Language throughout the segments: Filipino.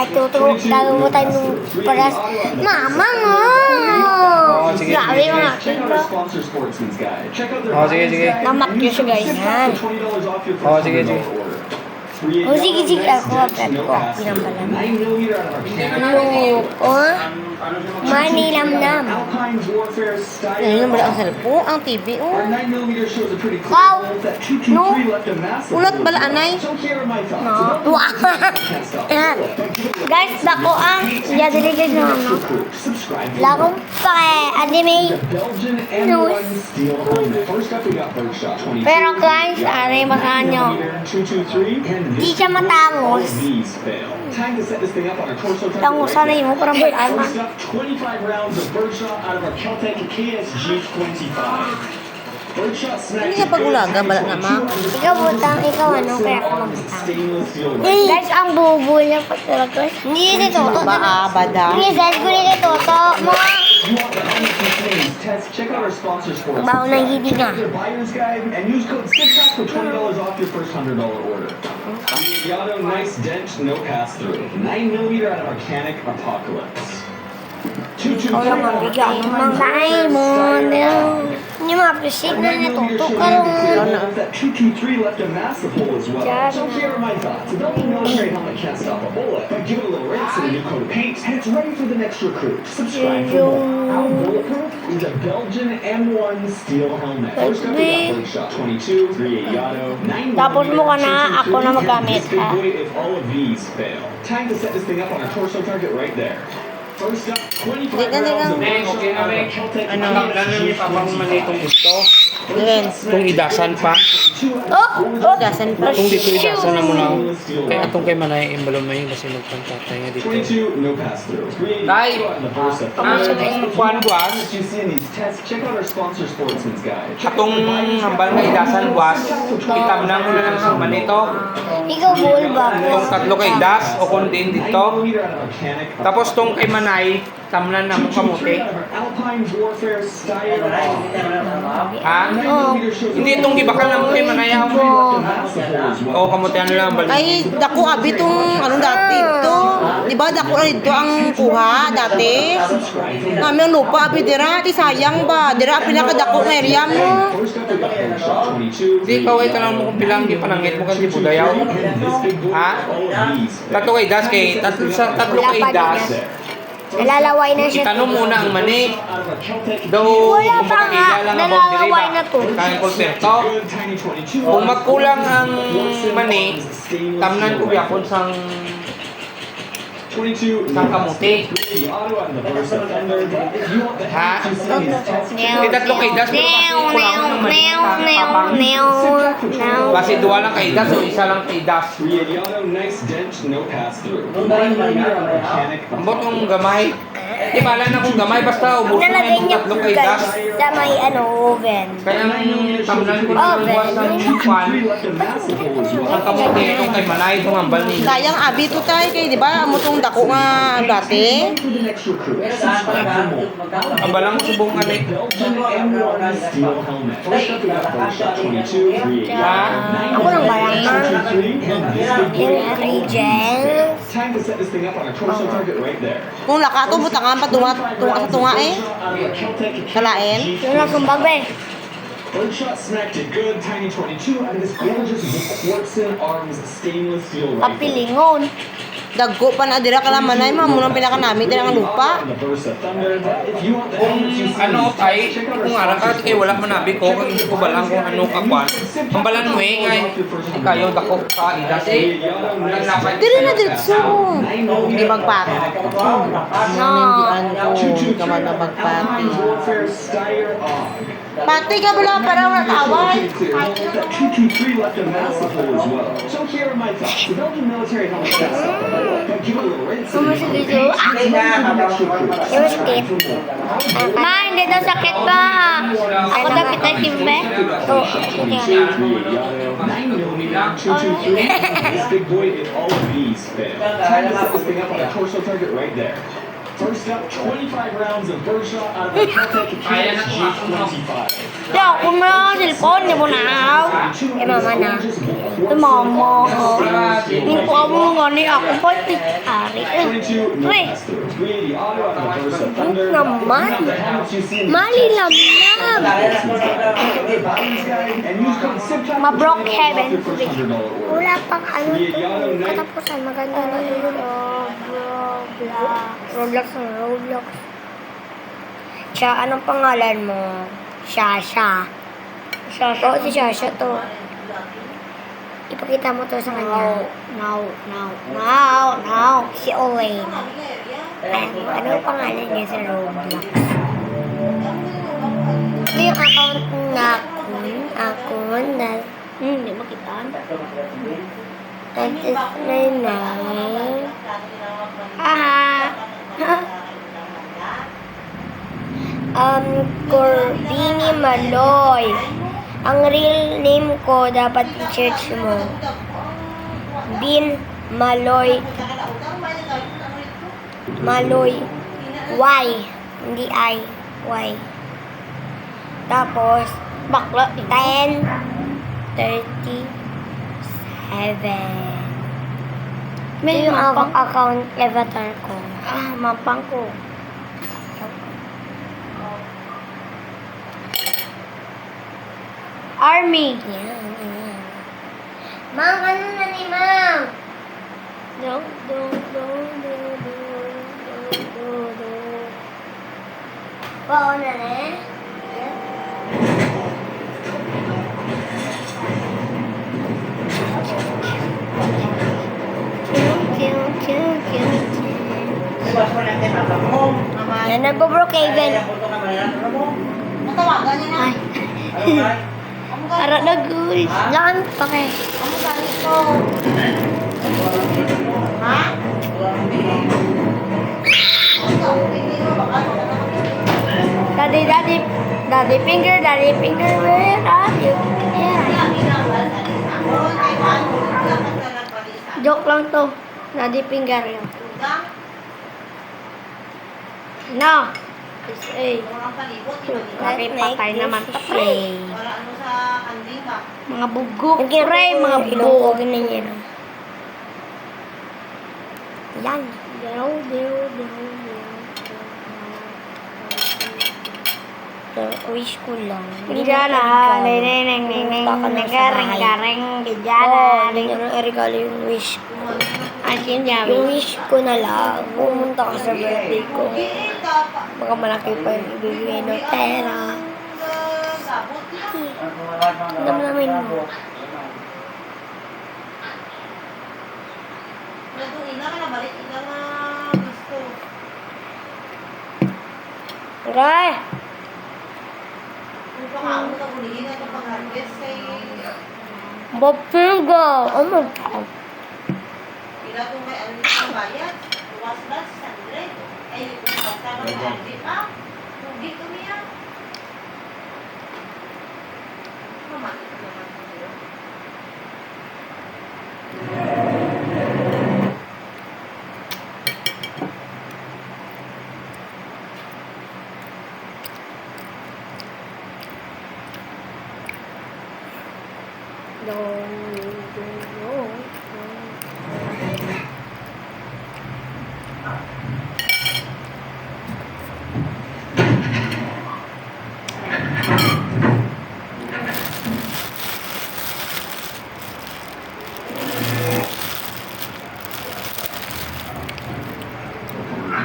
Gagawa tayo ng paras. Mama nga! Sige. Grabe mga kilo. Sige. Namak nyo siya guys. Yan. Sige. Sige. Ako. Pinampalan. Manilamnam. Ngayon ba ang cellphone? Ang TV, oh. Wow! No! Ulat bala, anay? Wow! Guys, dako ang yadiligan nyo, no? Lakong pa anime news. Pero guys, aray masahan nyo. Di siya matangos. Tangos sana yun, parang balaan man. 25 rounds of birdshot out of our Caltech KSG 25. Hindi nga pag-ulaga, bala naman. Ikaw butang, ikaw ano, kaya ako magbutang. Guys, ang bubo niya pa talaga. Hindi dito. Bada. Hindi, guys, guli dito. To, mga. Check out our sponsor sports. Baho ng hindi nga. Their buyer's guide and use code STICKPACK for $20 off your first $100 order. Yado nice dent, no pass through. 9mm out of our Canic Apocalypse. Ikaw lang mabigyan ng mga diamond. Hindi ma-appreciate na niya ito. That 223 left a massive hole as well. So here are my thoughts. A Belgian military helmet can't stop a bullet, but give it a little rinse and a new coat of paint, and it's ready for the next recruit. Subscribe for more. Our bulletproof is a Belgian M1 steel helmet. First up, we got Birdshot 22, 38 Yado, 9mm. Tapos mo ka na, ako na magamit, This big ha? boy if all of these fail. Time to set this thing up on our torso target right there. First up, 25 rounds of Okay na, Mek. Ano pa bang manitong gusto? Yan. Kung idasan pa. Dasan pa. Kung dito idasan na mo lang. Kaya atong kay Manay, imbalo mo yun kasi magpantatay nga dito. 22, no pass through. Tay! Kuhan buwas. Check out our sponsor Sportsman's Guide. Atong hambal nga idasan buwas. Itam na mo lang sa manito. Ikaw bull ba? Kung tatlo kay das o kung din dito. Tapos tong kay Manay, tamnan na mo kamuti. Alpine Warfare Style. Ha? Hindi itong gibakal na mo kay Manay. O kamuti ano lang balik. Ay, dako abi tong ano dati ito. Di ba dako na dito ang kuha dati? Kami ang lupa abi dira, di sayang ba? Dira pinakadako nga area mo. Di ikaw ay tanong mo kung bilang di panangit mo kasi budayaw. Ha? Tatlo kay das kay tatlo kay das. Nalalaway na siya. Itanong muna ang mani. Daw Wala kung pa nga, makakila lang ang nalalaway na to. Kaya kulperto. Kung magkulang ang mani, tamnan ko yapon sang kamuti. Ha? Di tatlo kay das pero kasi kulang ang mani. Kasi duwa lang kay das o isa lang kay das. Ambot yung gamay. Di bala na kung gamay basta ubusin na Nalagay yung niya tatlong kay das. sa may oven. Kaya yung tamnan ko na buwas ng kwan. Ang kamuti itong kay Manay itong hambal ni. Sayang abi to tay kay di ba amo tong dako nga dati. Hambal lang subong nga ni. Ha? Ako lang barang ingredients. Time to set this thing up on our torso target right there. Kung lakato butangan pa tunga sa tunga eh. Kalain. Yung nasumbag ba eh. Birdshot smacked it good. Tiny 22 out of this gorgeous Quartzen Arms stainless steel rifle. Kapilingon. Dagko pa na dira kala manay mo munang pinaka namin dira nga lupa. Kung ano tay, kung ara ka kay wala man nabi ko, kung hindi ko balang kung ano ka kwan. Hambalan mo eh ngay. Kayo dako ka idas eh. Dira na diretso. Hindi magpati. Hindi ano ka man na magpati. Pati ka bala para wala tawag. That 223 left a massive hole as well. So here are my thoughts. The Belgian military helmet can't stop a bullet, but give it a little rinse. Sumusugod yun. It was deep. Ma, hindi daw sakit ba? Ako daw kita timbe. To, This big boy if all of these fail. Time to set this thing up on a torso target right there. First up, 25 rounds of birdshot out of the Caltech KSG 25. Ya, kung mo ang cellphone, di mo na. Eh, mama na. Eh, mama. Yung kuha mo nga ni ako pa, ari. Uy, naman. Mali lang. Ma-broke heaven. Wala pang ano to. Katapusan, maganda na yun. Roblox. Roblox. Siya, anong pangalan mo? Shasha. Oo, si Shasha to. Ipakita mo to sa kanya. No. Si Owen. Anong pangalan niya sa Roblox? Ito yung account na account na hindi makita. That is my name. Corbini Maloy. Ang real name ko dapat i-search mo. Bin Maloy. Maloy. Y. Hindi I. Y. Tapos, bakla, 10, 37. May yung account avatar ko. Mapang ko. Army. Yan. Mang, ano na ni Mang? Do. Wow na eh. Yan, nagbo-Brookhaven. Natawagan niya na. Ay. Para na guys. Laan pa kayo. Ano galit ko? Ha? Daddy finger, where are you? Joke lang to. Daddy finger lang. No. It's A. Bakit patay naman pa pre? Mga bugok pre, mga bugok. Yan. Wish ko lang. Gijana, nagaring-garing, gijana. Regalo yung wish ko. Asin niya. Yung wish ko na lang, pumunta ka sa birthday ko. Baka malaki pa yung ibibigay ng pera. Namin mo. Aray! Bapiga! Oh my God!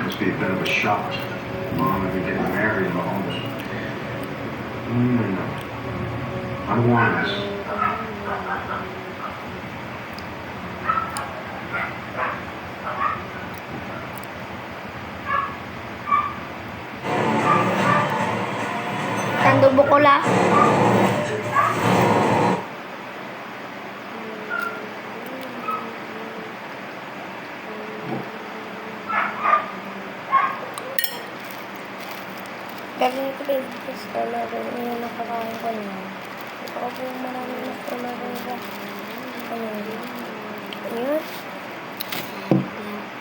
Must be a bit of a shock. Mom and me getting married and all this. I want this. Tando bukola. Gagawin ko din gusto na rin yung nakakain ko na. Ito ko po marami na kumain sa Ayun.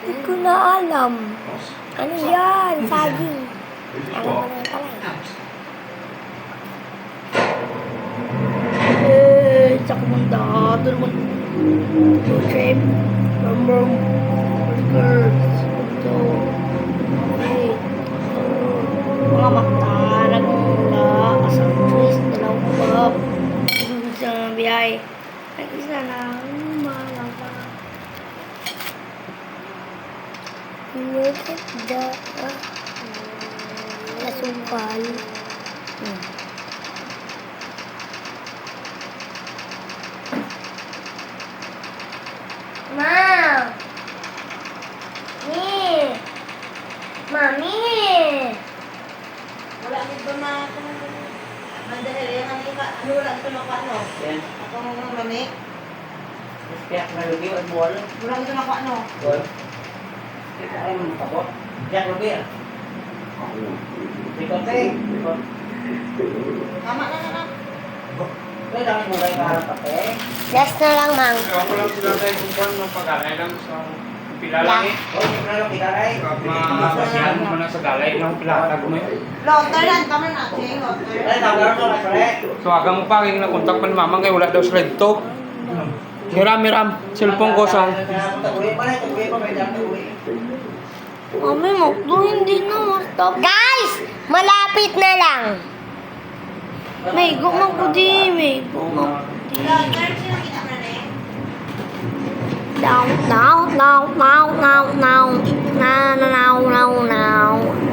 Hindi ko na alam. Ano yan? Saging. Alam mo lang pala. sa kumanda. Ito naman. Shape. Number. Girls. Ito. Okay. Mga mata. Nagmula. Asang twist. Dalawang bab. Sa biyay. Ay, isa lang. Malaka. Look at the asukal. Ma! Mi! Mami! Wala dito na mandali yan ang ika. Ano wala dito na ano? Yan. Akong mani. Kaya na lugi ang buwan. Wala dito na ano? Buwan. Ay, makapot. Kaya lugi ah. Ikot eh. Tama na. May dami mulai ka harap eh. Last na lang, Mang. Ako lang sila tayo kung paano ng pag-alay lang sa pilalaki. Oo, yung na lang pilalay. Masiyan mo na sa galay ng pilatag mo eh. Lotter lang, tama na. Ching, lotter. Ay, tawagaran mo na pala. So, agang mo pa, kaya nakontak pa ni Mamang kaya wala daw sila dito. Miram, cellphone ko sa... Mami, Makdo, hindi na. Stop. Guys! Malapit na lang. May go magkudi. May go magkudi. Lotter, sino kita mo na eh?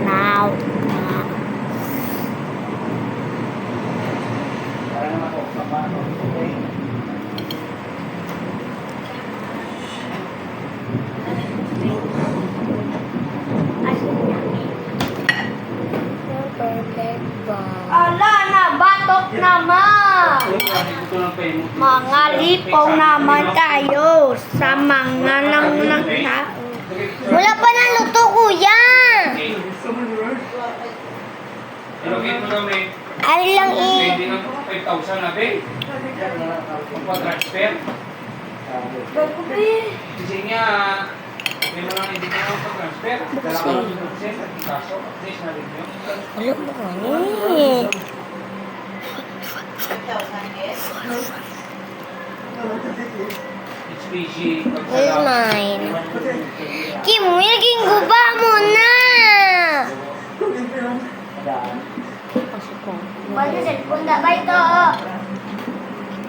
Now. Perfect ba? Ala na, batok naman! Mga lipaw naman tayo sa mga nang tao. Wala pa na luto, kuya! Ilogin mo daw eh. Ano lang Pwede na 5,000 na be. Pag-transfer. Kasi nga, okay mo lang hindi ka lang pag-transfer. Dala ka lang yung process at yung kaso. At least na rin yun. Alam mo kani. It's busy. Where's mine? Kim, wilking guba mo na! Basta cellphone na ba ito?